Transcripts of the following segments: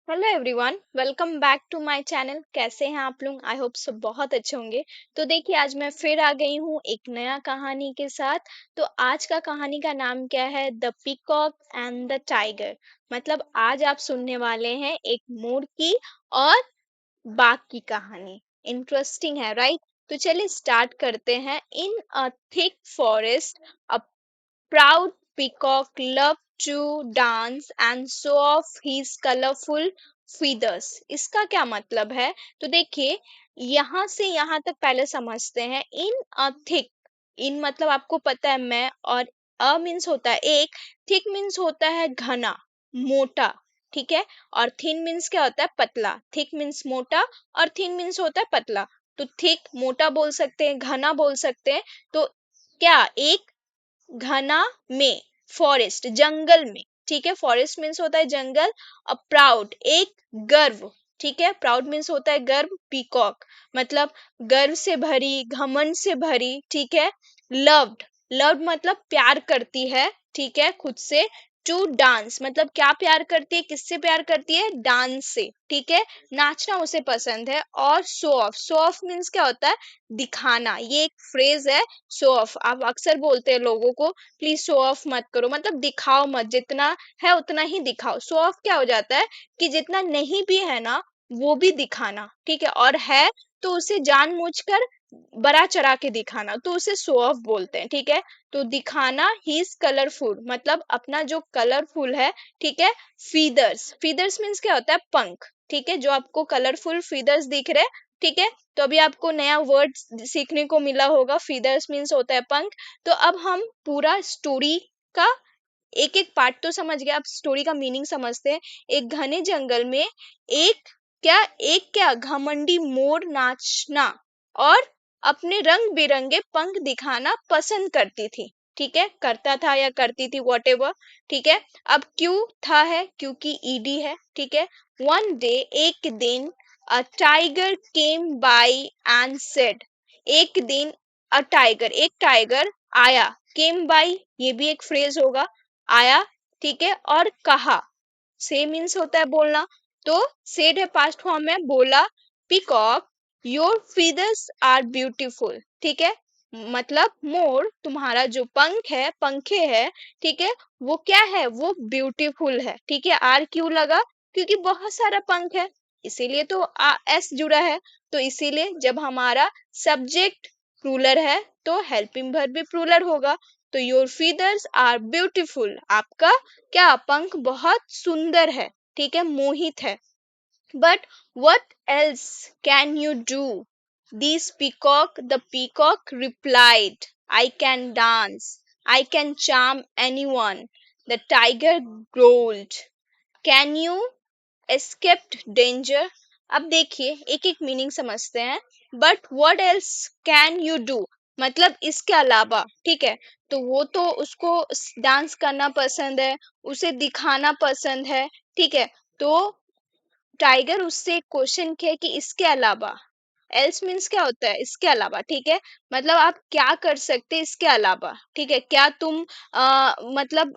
Hello everyone, welcome back to my channel. कैसे हैं आप लोग? आई होप सब बहुत अच्छे होंगे। तो देखिए, आज मैं फिर आ गई हूँ एक नया कहानी के साथ। तो आज का कहानी का नाम क्या है? The peacock and the tiger. मतलब आज आप सुनने वाले हैं एक मोर की और बाघ की कहानी। इंटरेस्टिंग है, राइट? तो चलिए स्टार्ट करते हैं। In a thick forest a proud peacock loved to dance and show off his colorful feathers। इसका क्या मतलब है? तो देखिए, यहाँ से यहाँ तक पहले समझते हैं। इन अ थिक, इन मतलब आपको पता है मैं, और अ मीन्स होता है एक, थिक मीन्स होता है घना, मोटा। ठीक है। और थिन मीन्स क्या होता है? पतला। थिक मीन्स मोटा और थिन मीन्स होता है पतला। तो थिक मोटा बोल सकते हैं, घना बोल सकते हैं। तो क्या एक घना में, फॉरेस्ट जंगल में। ठीक है, फॉरेस्ट मीन्स होता है जंगल। और प्राउड एक, गर्व। ठीक है, प्राउड मीन्स होता है गर्व। पीकॉक मतलब गर्व से भरी, घमंड से भरी। ठीक है। लव्ड, लव्ड मतलब प्यार करती है। ठीक है, खुद से। टू डांस मतलब क्या प्यार करती है? किससे प्यार करती है? डांस से। ठीक है, नाचना उसे पसंद है। और show off, show off means क्या होता है? दिखाना। ये एक फ्रेज है, शो ऑफ। आप अक्सर बोलते हैं लोगों को, प्लीज शो ऑफ मत करो, मतलब दिखाओ मत, जितना है उतना ही दिखाओ। शो ऑफ क्या हो जाता है कि जितना नहीं भी है ना, वो भी दिखाना। ठीक है, और है तो उसे जानबूझकर बड़ा चढ़ा के दिखाना, तो उसे शो ऑफ बोलते हैं। ठीक है, तो दिखाना। ही इज कलरफुल मतलब अपना जो कलरफुल है। ठीक है। फीदर्स, फीदर्स मीन्स क्या होता है? पंख। ठीक है, जो आपको कलरफुल फीदर्स दिख रहे हैं। ठीक है, तो अभी आपको नया वर्ड सीखने को मिला होगा। फीदर्स मीन्स होता है पंख। तो अब हम पूरा स्टोरी का एक एक पार्ट तो समझ गए, अब स्टोरी का मीनिंग समझते हैं। एक घने जंगल में एक क्या घमंडी मोर नाचना और अपने रंग बिरंगे पंख दिखाना पसंद करती थी। ठीक है, करता था या करती थी, वॉट एवर। ठीक है, अब क्यों था है क्योंकि ईडी है। ठीक है। वन डे एक दिन, a tiger came by and said. एक दिन अ टाइगर, एक टाइगर आया। केम बाय ये भी एक फ्रेज होगा, आया। ठीक है, और कहा। से मीन्स होता है बोलना। तो सेड है पास्ट फॉर्म में, बोला। Peacock your feathers are beautiful. ठीक है, मतलब मोर तुम्हारा जो पंख है, पंखे है। ठीक है, वो क्या है? वो ब्यूटीफुल है। ठीक है, आर क्यों लगा? क्योंकि बहुत सारा पंख है, इसीलिए तो एस जुड़ा है। तो इसीलिए जब हमारा सब्जेक्ट प्लूरल है तो हेल्पिंग वर्ब भी प्लूरल होगा। तो योर फीदर्स आर ब्यूटीफुल, आपका क्या पंख बहुत सुंदर है। ठीक है, मोहित है। But what else can you do? The peacock replied, I can dance, I can charm anyone. The tiger growled, can you escape danger? अब देखिए एक एक मीनिंग समझते हैं। But what else can you do मतलब इसके अलावा। ठीक है, तो वो तो उसको डांस करना पसंद है, उसे दिखाना पसंद है। ठीक है, तो टाइगर उससे क्वेश्चन किया कि इसके अलावा। एल्स मीन्स क्या होता है? इसके अलावा। ठीक है, मतलब आप क्या कर सकते इसके अलावा। ठीक है, क्या तुम मतलब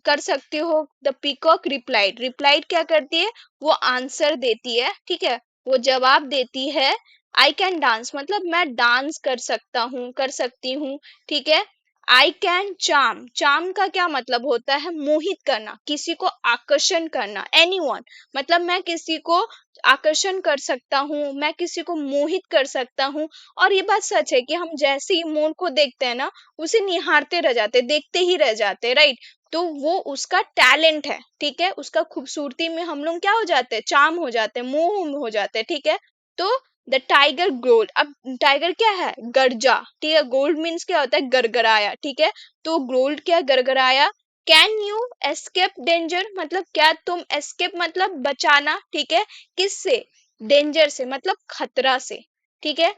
कर सकते हो? द पीकॉक रिप्लाइड, रिप्लाइड क्या करती है? वो आंसर देती है। ठीक है, वो जवाब देती है। आई कैन डांस मतलब मैं डांस कर सकता हूँ, कर सकती हूँ। ठीक है। आई कैन चार्म, चार्म का क्या मतलब होता है? मोहित करना, किसी को आकर्षण करना। एनीवन मतलब मैं किसी को आकर्षण कर सकता हूँ, मैं किसी को मोहित कर सकता हूँ। और ये बात सच है कि हम जैसे ही मोर को देखते हैं ना, उसे निहारते रह जाते, देखते ही रह जाते, राइट? तो वो उसका टैलेंट है। ठीक है, उसका खूबसूरती में हम लोग क्या हो जाते हैं? चार्म हो जाते हैं, मोह हो जाते हैं। ठीक है, तो द टाइगर ग्रोल्ड, अब टाइगर क्या है? गरजा। ठीक है, गोल्ड मीन्स क्या होता है? गरगराया। ठीक है, तो गोल्ड क्या? गरगराया। कैन यू एस्केप डेंजर मतलब क्या तुम एस्केप मतलब बचाना। ठीक है, किससे? डेंजर से मतलब खतरा से। ठीक है,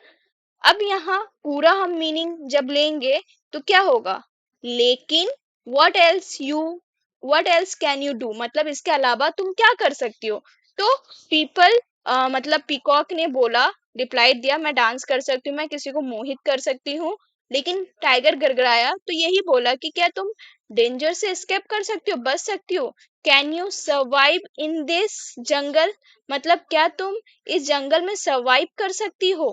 अब यहाँ पूरा हम मीनिंग जब लेंगे तो क्या होगा? लेकिन what else can you do मतलब इसके अलावा तुम क्या कर सकती हो? तो पीपल मतलब पीकॉक ने बोला, रिप्लाई दिया, मैं डांस कर सकती हूँ, मैं किसी को मोहित कर सकती हूँ। लेकिन टाइगर गड़गड़ाया तो यही बोला कि क्या तुम डेंजर से एस्केप कर सकती हो, बच सकती हो? Can you survive in this jungle, मतलब क्या तुम इस जंगल में सर्वाइव कर सकती हो।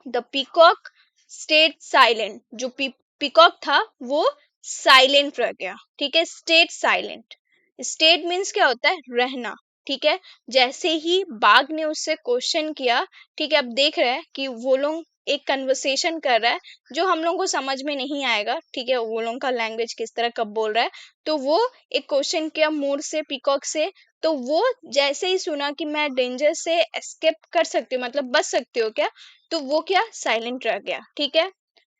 द पीकॉक स्टेट साइलेंट, जो पीकॉक था वो साइलेंट रह गया, ठीक है, स्टेट साइलेंट। स्टेट मीन्स क्या होता है, रहना, ठीक है। जैसे ही बाघ ने उससे क्वेश्चन किया, ठीक है, अब देख रहे हैं कि वो लोग एक कन्वर्सेशन कर रहा है जो हम लोगों को समझ में नहीं आएगा, ठीक है, वो लोगों का लैंग्वेज किस तरह कब बोल रहा है। तो वो एक क्वेश्चन किया मोर से, पीकॉक से। तो वो जैसे ही सुना कि मैं डेंजर से एस्केप कर सकती हूँ, मतलब बच सकती हो क्या, तो वो क्या, साइलेंट रह गया, ठीक है।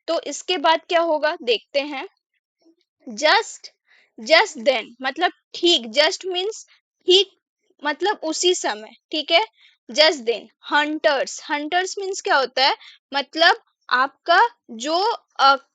तो इसके बाद क्या होगा देखते हैं। जस्ट जस्ट देन मतलब ठीक, जस्ट मीन्स ठीक, मतलब उसी समय, ठीक है। Just then hunters, hunters means क्या होता है, मतलब आपका जो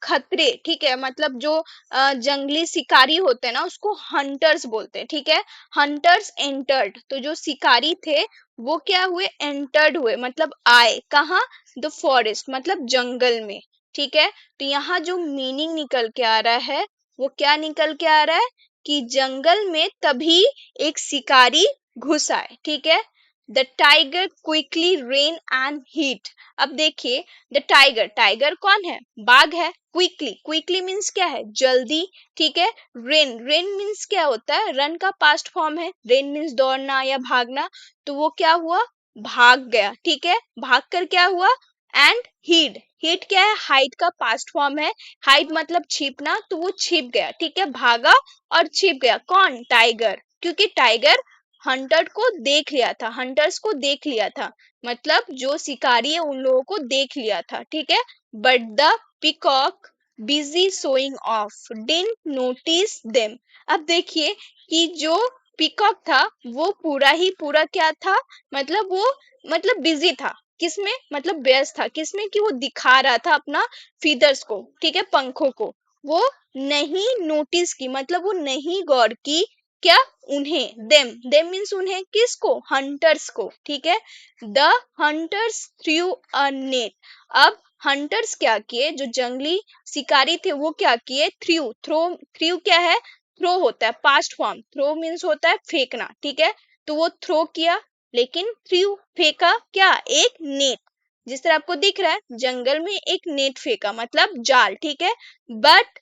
खतरे, ठीक है, मतलब जो जंगली शिकारी होते हैं ना उसको हंटर्स बोलते हैं, ठीक है। हंटर्स एंटर्ड, तो जो शिकारी थे वो क्या हुए, एंटर्ड हुए, मतलब आए कहाँ, द फॉरेस्ट, मतलब जंगल में, ठीक है। तो यहाँ जो मीनिंग निकल के आ रहा है वो क्या निकल के आ रहा है कि जंगल में तभी एक शिकारी घुस आए, ठीक है। The tiger quickly rain and heat. अब देखिए, द टाइगर, टाइगर कौन है, बाघ है। क्विकली, क्विकली मीन्स क्या है, जल्दी, ठीक है। रेन, रेन मीन्स क्या होता है, रन का पास्ट फॉर्म है, रेन मीन्स दौड़ना या भागना। तो वो क्या हुआ, भाग गया, ठीक है, भाग कर क्या हुआ। एंड हीड, हीड क्या है, हाइड का पास्ट फॉर्म है। हाइड मतलब छिपना, तो वो छिप गया, ठीक है, भागा और छिप गया, कौन, टाइगर, क्योंकि टाइगर हंटर को देख लिया था, हंटर्स को देख लिया था, मतलब जो शिकारी है उन लोगों को देख लिया था, ठीक है। But the peacock busy showing off didn't notice them. अब देखिए कि जो पीकॉक था वो पूरा ही पूरा क्या था, मतलब वो मतलब बिजी था, किसमें, मतलब व्यस्त था किसमें, कि वो दिखा रहा था अपना फीदर्स को, ठीक है, पंखों को। वो नहीं नोटिस की, मतलब वो नहीं गौर की, क्या, उन्हें, देम मीन्स उन्हें, किसको, हंटर्स को, ठीक है। The hunters through a net. अब हंटर्स क्या किए, जो जंगली शिकारी थे वो क्या किए, थ्रू, थ्रू क्या है, थ्रो होता है, पास्ट फॉर्म, थ्रो मीन्स होता है फेंकना, ठीक है। तो वो थ्रो किया, लेकिन थ्रू फेंका क्या, एक नेट, जिस तरह आपको दिख रहा है जंगल में एक नेट फेंका, मतलब जाल, ठीक है। बट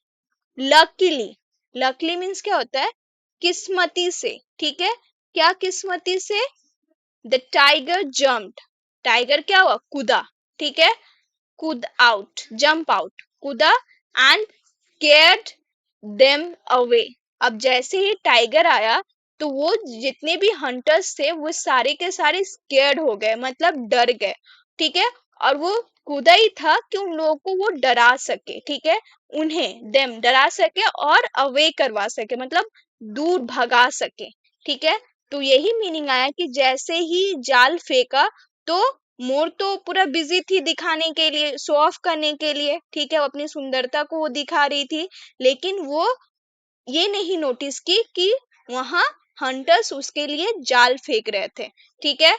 लकीली, लकीली मीन्स क्या होता है, किस्मती से, ठीक है। क्या किस्मती से, द टाइगर जम्प्ड, टाइगर क्या हुआ, कूदा, ठीक है, कूद आउट, जंप आउट, कूदा, एंड scared them away। अब जैसे ही टाइगर आया तो वो जितने भी हंटर्स थे वो सारे के सारे स्केर्ड हो गए, मतलब डर गए, ठीक है। और वो कूदा ही था कि उन लोगों को वो डरा सके, ठीक है, उन्हें, देम डरा सके और अवे करवा सके, मतलब दूर भगा सके, ठीक है। तो यही मीनिंग आया कि जैसे ही जाल फेंका तो मोर तो पूरा बिजी थी दिखाने के लिए, शो ऑफ करने के लिए, ठीक है, वो अपनी सुंदरता को वो दिखा रही थी। लेकिन वो ये नहीं नोटिस की कि वहां हंटर्स उसके लिए जाल फेंक रहे थे, ठीक है।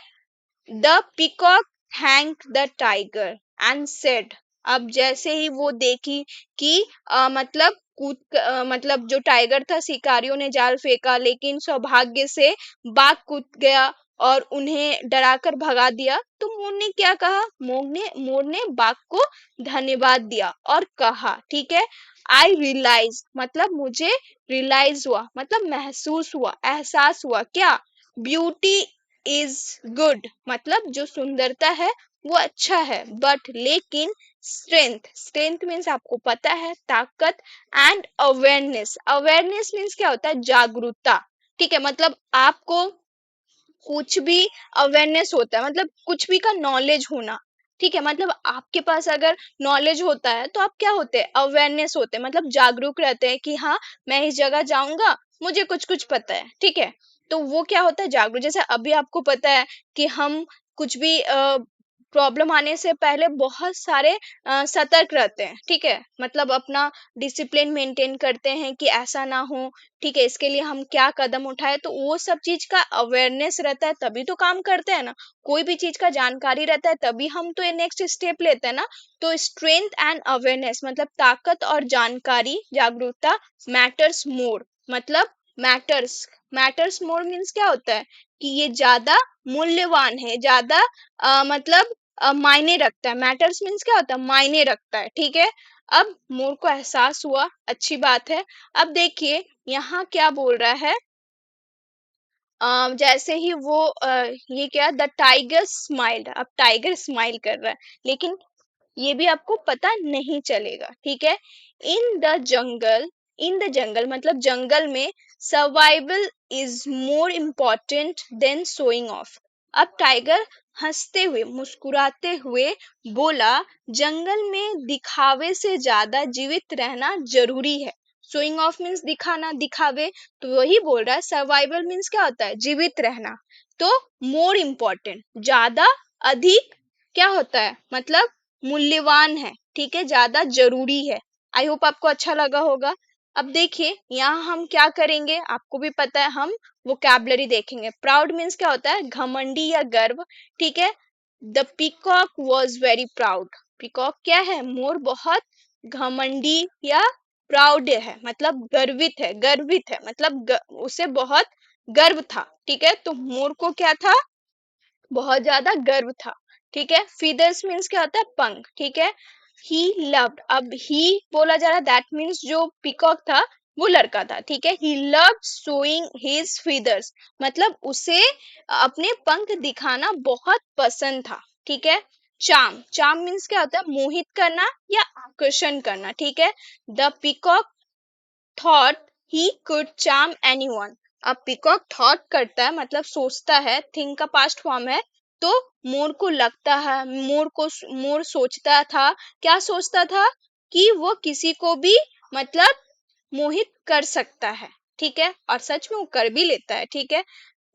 The peacock thank the tiger and said. अब जैसे ही वो देखी कि मतलब मतलब जो टाइगर था, शिकारियों ने जाल फेंका लेकिन सौभाग्य से बाघ कूद गया और उन्हें डराकर भगा दिया, तो मोर ने क्या कहा, मोर ने बाघ को धन्यवाद दिया और कहा, ठीक है, आई रियलाइज, मतलब मुझे रियलाइज हुआ, मतलब महसूस हुआ, एहसास हुआ, क्या, ब्यूटी इज गुड, मतलब जो सुंदरता है वो अच्छा है, बट लेकिन स्ट्रेंथ, स्ट्रेंथ मीन्स आपको पता है ताकत, एंड अवेयरनेस, अवेयरनेस मीन्स क्या होता है, जागरूकता, ठीक है, मतलब आपको कुछ भी अवेयरनेस होता है, मतलब कुछ भी का नॉलेज होना, ठीक है, मतलब आपके पास अगर नॉलेज होता है तो आप क्या होते हैं, अवेयरनेस होते हैं, मतलब जागरूक रहते हैं कि हाँ मैं इस जगह जाऊंगा, मुझे कुछ कुछ पता है, ठीक है। तो वो क्या होता है, जागरूक, जैसे अभी आपको पता है कि हम कुछ भी प्रॉब्लम आने से पहले बहुत सारे सतर्क रहते हैं, ठीक है, मतलब अपना डिसिप्लिन मेंटेन करते हैं कि ऐसा ना हो, ठीक है, इसके लिए हम क्या कदम उठाए, तो वो सब चीज का अवेयरनेस रहता है तभी तो काम करते हैं ना, कोई भी चीज का जानकारी रहता है तभी हम तो ये नेक्स्ट स्टेप लेते हैं ना। तो स्ट्रेंथ एंड अवेयरनेस मतलब ताकत और जानकारी, जागरूकता, मैटर्स मोर, मतलब मैटर्स मैटर्स मोर मीन्स क्या होता है कि ये ज्यादा मूल्यवान है, ज्यादा मतलब मायने रखता है। मैटर्स मीन्स क्या होता है, मायने रखता है, ठीक है। अब मोर को एहसास हुआ, अच्छी बात है। अब देखिए यहाँ क्या बोल रहा है, जैसे ही वो ये क्या, द टाइगर स्माइल्ड, अब टाइगर स्माइल कर रहा है, लेकिन ये भी आपको पता नहीं चलेगा, ठीक है। In the jungle, in the jungle मतलब जंगल में survival is more important then showing off. अब टाइगर हंसते हुए मुस्कुराते हुए बोला, जंगल में दिखावे से ज्यादा जीवित रहना जरूरी है। शोइंग ऑफ मीन्स दिखाना, दिखावे, तो वही बोल रहा है सर्वाइवल मीन्स क्या होता है, जीवित रहना। तो मोर इम्पोर्टेंट, ज्यादा, अधिक क्या होता है, मतलब मूल्यवान है, ठीक है, ज्यादा जरूरी है। आई होप आपको अच्छा लगा होगा। अब देखिए यहाँ हम क्या करेंगे, आपको भी पता है, हम वोकैबुलरी देखेंगे। प्राउड मीन्स क्या होता है, घमंडी या गर्व, ठीक है। The peacock was very proud, peacock क्या है, मोर बहुत घमंडी या प्राउड है, मतलब गर्वित है, गर्वित है मतलब उसे बहुत गर्व था, ठीक है। तो मोर को क्या था, बहुत ज्यादा गर्व था, ठीक है। फीदर्स मीन्स क्या होता है, पंख, ठीक है। ही लव्ड, अब ही बोला जा रहा है, दैट मीन्स जो पीकॉक था वो लड़का था, ठीक है। He loved showing his feathers, मतलब उसे अपने पंख दिखाना बहुत पसंद था, ठीक है। चार्म, चार्म मीन्स क्या होता है, मोहित करना या आकर्षण करना, ठीक है। The peacock thought he could charm anyone, अब पीकॉक थॉट करता है मतलब सोचता है, थिंक का पास्ट फॉर्म है। तो मोर को लगता है, मोर सोचता था, क्या सोचता था, कि वो किसी को भी मतलब मोहित कर सकता है, ठीक है, और सच में वो कर भी लेता है, ठीक है।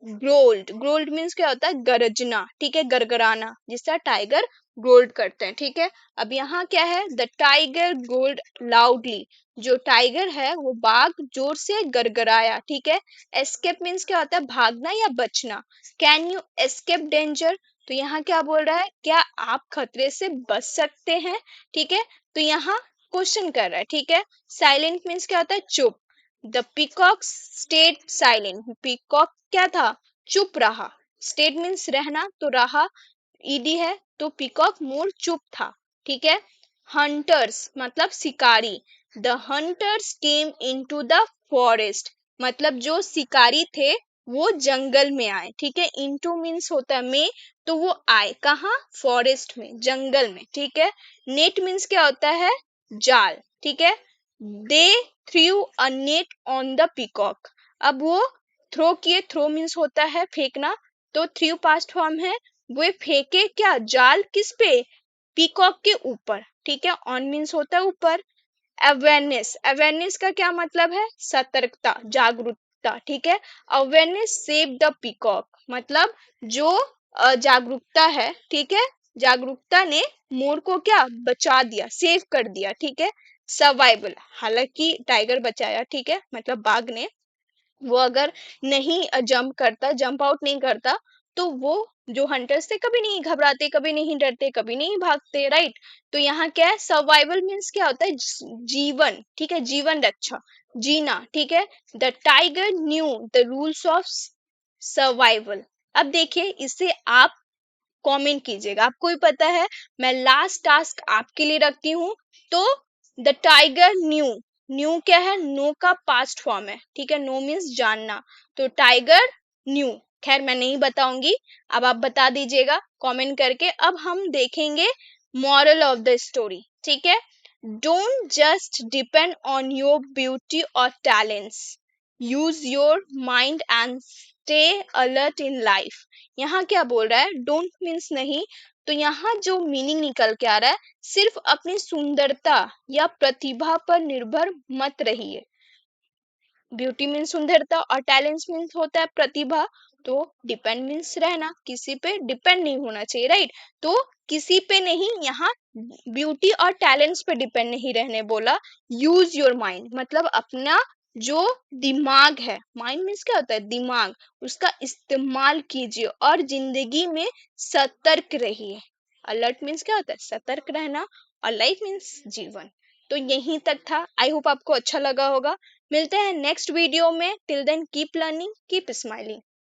ग्रोल्ड, ग्रोल्ड मीन्स क्या होता है, गरजना, ठीक है, गरगराना, जिससे टाइगर ग्रोल्ड करते हैं, ठीक है। अब यहाँ क्या है, द टाइगर ग्रोल्ड लाउडली, जो टाइगर है वो बाघ जोर से गरगराया, ठीक है। एस्केप मीन्स क्या होता है, भागना या बचना। कैन यू एस्केप डेंजर, तो यहाँ क्या बोल रहा है, क्या आप खतरे से बच सकते हैं, ठीक है। तो यहाँ क्वेश्चन कर रहा है, ठीक है। साइलेंट मीन्स क्या होता है, चुप। The peacock stayed silent, peacock क्या था, चुप रहा। स्टेड मीन्स रहना, तो रहा ईडी है, तो पीकॉक मोर चुप था, ठीक है। हंटर्स मतलब शिकारी, the hunters came into the forest, मतलब जो शिकारी थे वो जंगल में आए, ठीक है। इनटू मीन्स होता है में, तो वो आए कहाँ, फॉरेस्ट में, जंगल में, ठीक है। नेट मीन्स क्या होता है, जाल, ठीक है। They threw a net on the peacock, अब वो थ्रो किए, थ्रो मीन्स होता है फेंकना, तो थ्रू पास्ट फॉर्म है, वो फेंके क्या, जाल, किस पे, पीकॉक के ऊपर, ठीक है। ऑन मीन्स होता है ऊपर। अवेयरनेस, अवेयरनेस का क्या मतलब है, सतर्कता, जागरूकता, ठीक है। अवेयरनेस सेव द पीकॉक, मतलब जो जागरूकता है, ठीक है, जागरूकता ने मोर को क्या बचा दिया, सेव कर दिया, ठीक है। सर्वाइवल, हालांकि टाइगर बचाया, ठीक है, मतलब बाघ ने, वो अगर नहीं जंप करता, जंप आउट नहीं करता, तो वो जो हंटर्स थे कभी नहीं घबराते, कभी नहीं डरते, कभी नहीं भागते, राइट। तो यहाँ क्या है, सर्वाइवल मीन्स क्या होता है, जीवन, ठीक है, जीवन रक्षा, जीना, ठीक है। The tiger new the rules of survival. अब देखिए इसे आप कमेंट कीजिएगा, आपको भी पता है। मैं लास्ट टास्क आपके लिए रखती हूँ। तो द टाइगर न्यू, न्यू क्या है, नो का पास्ट फॉर्म है, ठीक है, नो मीन्स जानना, तो टाइगर न्यू, खैर मैं नहीं बताऊंगी, अब आप बता दीजिएगा कमेंट करके। अब हम देखेंगे मॉरल ऑफ द स्टोरी, ठीक है। Don't just depend on your beauty और talents, use your mind and stay alert in life. यहाँ क्या बोल रहा है, डोंट मीन्स नहीं, तो यहाँ जो मीनिंग निकल के आ रहा है, सिर्फ अपनी सुंदरता या प्रतिभा पर निर्भर मत रहिए। ब्यूटी मीन्स सुंदरता और टैलेंट्स मीन्स होता है प्रतिभा, तो डिपेंड मीन्स रहना, किसी पे डिपेंड नहीं होना चाहिए, राइट। तो किसी पे नहीं, यहाँ ब्यूटी और टैलेंट्स पे डिपेंड नहीं रहने बोला। यूज योर माइंड, मतलब अपना जो दिमाग है, माइंड मीन्स क्या होता है, दिमाग, उसका इस्तेमाल कीजिए और जिंदगी में सतर्क रहिए। अलर्ट मीन्स क्या होता है, सतर्क रहना, और लाइफ मीन्स जीवन। तो यहीं तक था, आई होप आपको अच्छा लगा होगा। मिलते हैं नेक्स्ट वीडियो में। Till then keep learning, keep smiling.